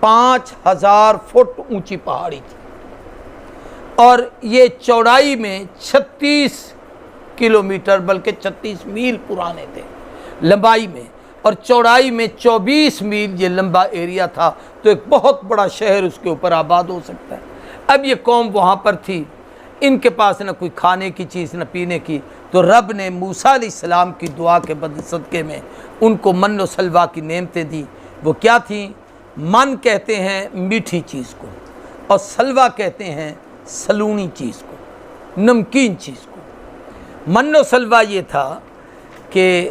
5000 fit اونچی پہاڑی تھی، اور یہ چوڑائی میں 36 کلومیٹر بلکہ 36 میل پرانے تھے لمبائی میں، اور چوڑائی میں 24 میل یہ لمبا ایریا تھا، تو ایک بہت بڑا شہر اس کے اوپر آباد ہو سکتا ہے۔ اب یہ قوم وہاں پر تھی، ان کے پاس نہ کوئی کھانے کی چیز نہ پینے کی، تو رب نے موسیٰ علیہ السلام کی دعا کے صدقے میں ان کو من و سلوہ کی نعمتیں دی۔ وہ کیا تھیں؟ من کہتے ہیں میٹھی چیز کو، اور سلوہ کہتے ہیں سلونی چیز کو، نمکین چیز کو۔ من و سلوہ یہ تھا کہ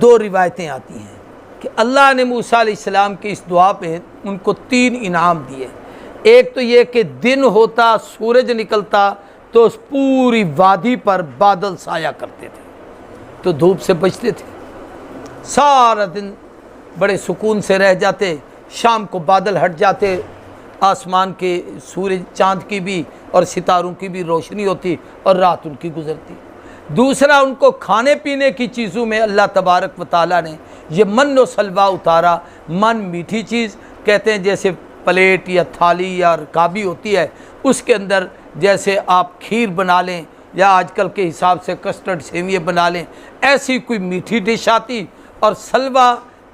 دو روایتیں آتی ہیں کہ اللہ نے موسیٰ علیہ السلام کی اس دعا پہ ان کو 3 انعام دیے۔ ایک تو یہ کہ دن ہوتا، سورج نکلتا تو اس پوری وادی پر بادل سایہ کرتے تھے، تو دھوپ سے بچتے تھے، سارا دن بڑے سکون سے رہ جاتے، شام کو بادل ہٹ جاتے، آسمان کے سورج چاند کی بھی اور ستاروں کی بھی روشنی ہوتی، اور رات ان کی گزرتی۔ دوسرا، ان کو کھانے پینے کی چیزوں میں اللہ تبارک و تعالیٰ نے یہ من و سلوہ اتارا۔ من میٹھی چیز کہتے ہیں، جیسے پلیٹ یا تھالی یا رکابی ہوتی ہے، اس کے اندر جیسے آپ کھیر بنا لیں یا آج کل کے حساب سے کسٹرڈ سیویے بنا لیں، ایسی کوئی میٹھی ڈش آتی، اور سلوہ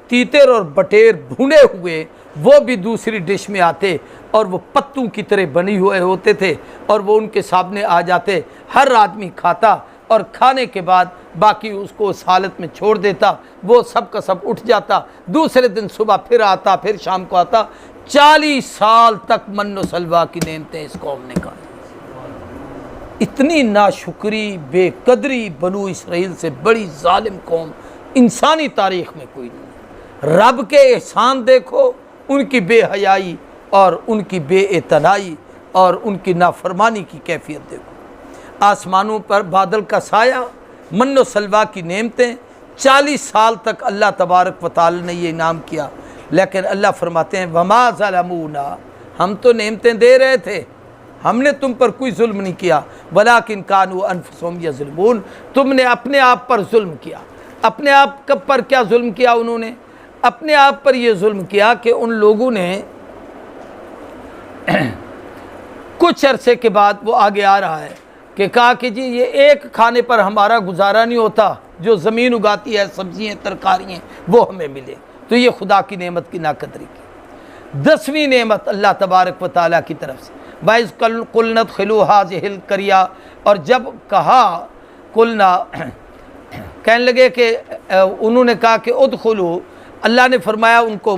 تیتر اور بٹیر بھونے ہوئے وہ بھی دوسری ڈش میں آتے، اور وہ پتوں کی طرح بنی ہوئے ہوتے تھے، اور وہ ان کے سامنے آ جاتے، ہر آدمی کھاتا، اور کھانے کے بعد باقی اس کو اس حالت میں چھوڑ دیتا، وہ سب کا سب اٹھ جاتا، دوسرے دن صبح پھر آتا، پھر شام کو آتا۔ 40 سال تک من و سلوہ کی نعمتیں اس قوم نے کھائی۔ اتنی ناشکری، بے قدری بنو اسرائیل سے بڑی ظالم قوم انسانی تاریخ میں کوئی نہیں۔ رب کے احسان دیکھو، ان کی بے حیائی اور ان کی بے اعتنائی اور ان کی نافرمانی کی کیفیت دیکھو۔ آسمانوں پر بادل کا سایہ، من و سلوہ کی نعمتیں، 40 سال تک اللہ تبارک و تعالی نے یہ انعام کیا، لیکن اللہ فرماتے ہیں وما ظلمونا، ہم تو نعمتیں دے رہے تھے، ہم نے تم پر کوئی ظلم نہیں کیا، ولیکن کانوا انفسہم یظلمون، تم نے اپنے آپ پر ظلم کیا۔ اپنے آپ پر کیا ظلم کیا انہوں نے؟ اپنے آپ پر یہ ظلم کیا کہ ان لوگوں نے کچھ عرصے کے بعد، وہ آگے آ رہا ہے کہ کہا کہ جی یہ ایک کھانے پر ہمارا گزارا نہیں ہوتا، جو زمین اگاتی ہے سبزیاں ترکاریاں وہ ہمیں ملے، تو یہ خدا کی نعمت کی ناقدری کی۔ 10ویں نعمت اللہ تبارک و تعالیٰ کی طرف سے، وَإِذْ قُلْنَا ادْخُلُوا هَٰذِهِ الْقَرْيَةَ، اور جب کہا قلنا، کہنے لگے کہ انہوں نے کہا کہ ادخلوا، اللہ نے فرمایا ان کو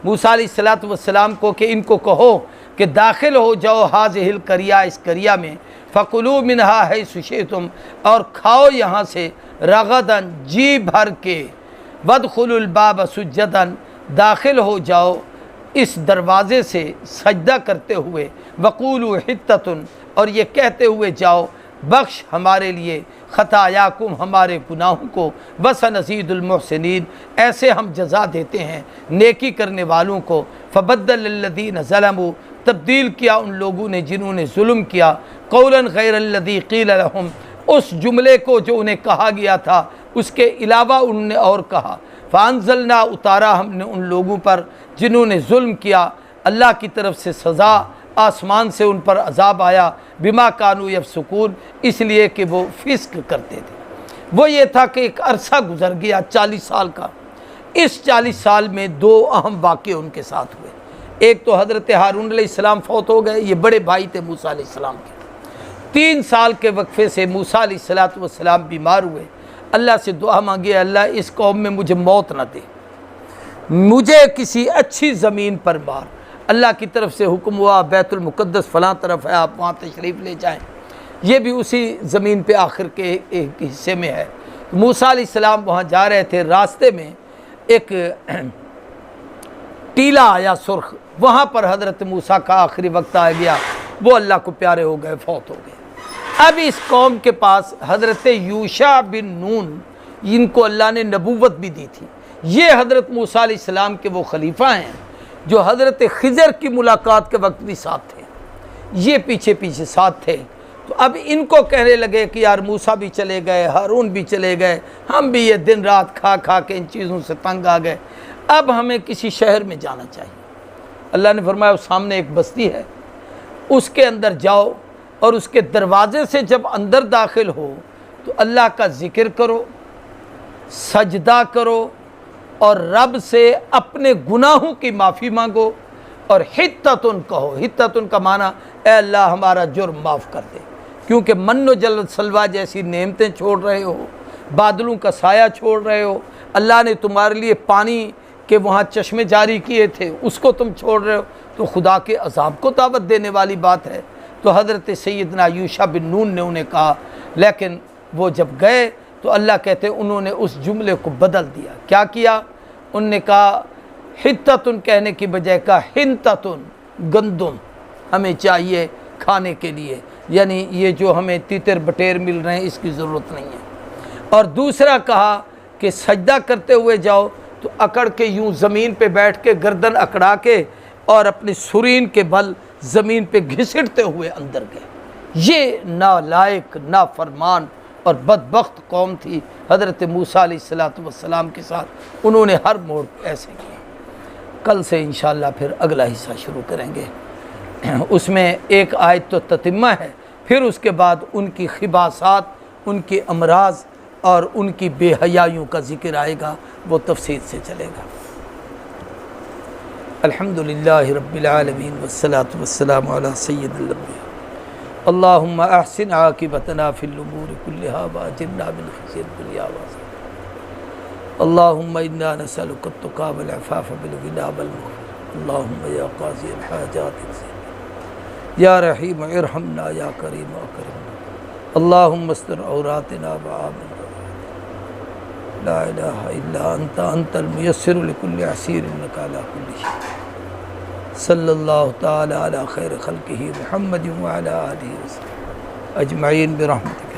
موسیٰ علیہ السلام کو کہ ان کو کہو کہ داخل ہو جاؤ هَٰذِهِ الْقَرْيَةَ، اس قریہ میں، فَكُلُوا مِنْهَا حَيْثُ شِئْتُمْ، اور کھاؤ یہاں سے رغداً، جی بھر کے، وَادْخُلُوا الْبَابَ سُجَّدًا، داخل ہو جاؤ اس دروازے سے سجدہ کرتے ہوئے، وَقُولُوا حِطَّةٌ، اور یہ کہتے ہوئے جاؤ بخش ہمارے لیے خطایاکم، ہمارے گناہوں کو، وَسَنَزِيدُ الْمُحْسِنِينَ، ایسے ہم جزا دیتے ہیں نیکی کرنے والوں کو۔ فَبَدَّلَ الَّذِينَ ظَلَمُوا، تبدیل کیا ان لوگوں نے جنہوں نے ظلم کیا، قولاً غیر الذی قیل لہم، اس جملے کو جو انہیں کہا گیا تھا اس کے علاوہ انہوں نے اور کہا، فانزلنا، اتارا ہم نے ان لوگوں پر جنہوں نے ظلم کیا، اللہ کی طرف سے سزا، آسمان سے ان پر عذاب آیا، بما کانوا یفسقون، اس لیے کہ وہ فسق کرتے تھے۔ وہ یہ تھا کہ ایک عرصہ گزر گیا 40 سال کا، اس 40 سال میں 2 اہم واقعے ان کے ساتھ ہوئے۔ ایک تو حضرت ہارون علیہ السلام فوت ہو گئے، یہ بڑے بھائی تھے موسیٰ علیہ السلام کے۔ 3 سال کے وقفے سے موسیٰ علیہ السلام بیمار ہوئے، اللہ سے دعا مانگی، اللہ اس قوم میں مجھے موت نہ دے، مجھے کسی اچھی زمین پر مار۔ اللہ کی طرف سے حکم ہوا بیت المقدس فلاں طرف ہے، آپ وہاں تشریف لے جائیں، یہ بھی اسی زمین پہ آخر کے ایک حصے میں ہے۔ موسیٰ علیہ السلام وہاں جا رہے تھے، راستے میں ایک ٹیلا آیا سرخ، وہاں پر حضرت موسیٰ کا آخری وقت آ گیا، وہ اللہ کو پیارے ہو گئے، فوت ہو گئے۔ اب اس قوم کے پاس حضرت یوشع بن نون، ان کو اللہ نے نبوت بھی دی تھی، یہ حضرت موسیٰ علیہ السلام کے وہ خلیفہ ہیں جو حضرت خضر کی ملاقات کے وقت بھی ساتھ تھے، یہ پیچھے پیچھے ساتھ تھے۔ تو اب ان کو کہنے لگے کہ یار موسیٰ بھی چلے گئے، ہارون بھی چلے گئے، ہم بھی یہ دن رات کھا کھا کے ان چیزوں سے تنگ آ گئے، اب ہمیں کسی شہر میں جانا چاہیے۔ اللہ نے فرمایا اس سامنے ایک بستی ہے، اس کے اندر جاؤ اور اس کے دروازے سے جب اندر داخل ہو تو اللہ کا ذکر کرو، سجدہ کرو اور رب سے اپنے گناہوں کی معافی مانگو اور حتتن کہو۔ حتتن کا معنی اے اللہ ہمارا جرم معاف کر دے، کیونکہ من و جلوت سلوہ جیسی نعمتیں چھوڑ رہے ہو، بادلوں کا سایہ چھوڑ رہے ہو، اللہ نے تمہارے لیے پانی کے وہاں چشمے جاری کیے تھے اس کو تم چھوڑ رہے ہو، تو خدا کے عذاب کو دعوت دینے والی بات ہے۔ تو حضرت سیدنا یوشع بن نون نے انہیں کہا، لیکن وہ جب گئے تو اللہ کہتے انہوں نے اس جملے کو بدل دیا۔ کیا کیا؟ ان نے کہا حتتن کہنے کی بجائے کہا ہنتتن، گندم ہمیں چاہیے کھانے کے لیے، یعنی یہ جو ہمیں تیتر بٹیر مل رہے ہیں اس کی ضرورت نہیں ہے۔ اور دوسرا کہا کہ سجدہ کرتے ہوئے جاؤ، تو اکڑ کے یوں زمین پہ بیٹھ کے گردن اکڑا کے اور اپنی سرین کے بل زمین پہ گھسٹتے ہوئے اندر گئے۔ یہ نالائق، نافرمان اور بدبخت قوم تھی حضرت موسیٰ علیہ السلام کے ساتھ، انہوں نے ہر موڑ پہ ایسے کیا۔ کل سے انشاءاللہ پھر اگلا حصہ شروع کریں گے، اس میں ایک آیت تو تتمہ ہے، پھر اس کے بعد ان کی خباثات، ان کے امراض اور ان کی بے حیائیوں کا ذکر آئے گا، وہ تفصیل سے چلے گا۔ الحمدللہ رب العالمین والصلاة والسلام علی سید الانبیاء اللہم احسن عاقبتنا فی الامور کلہا واجرنا من خزی الدنیا والآخرہ اللہم انا نسألک التقی والعفاف بالغنی والمغفرۃ اللہم یا قاضی الحاجات یا رحیم ارحمنا یا کریم اکرمنا اللہم استر عوراتنا وآمن لا الہ الا انت المیسر لکل عسیر انک علی کل شیء صلی اللہ تعالی علی خیر خلقہ محمد وعلی آلہ وسلم اجمعین برحمتک۔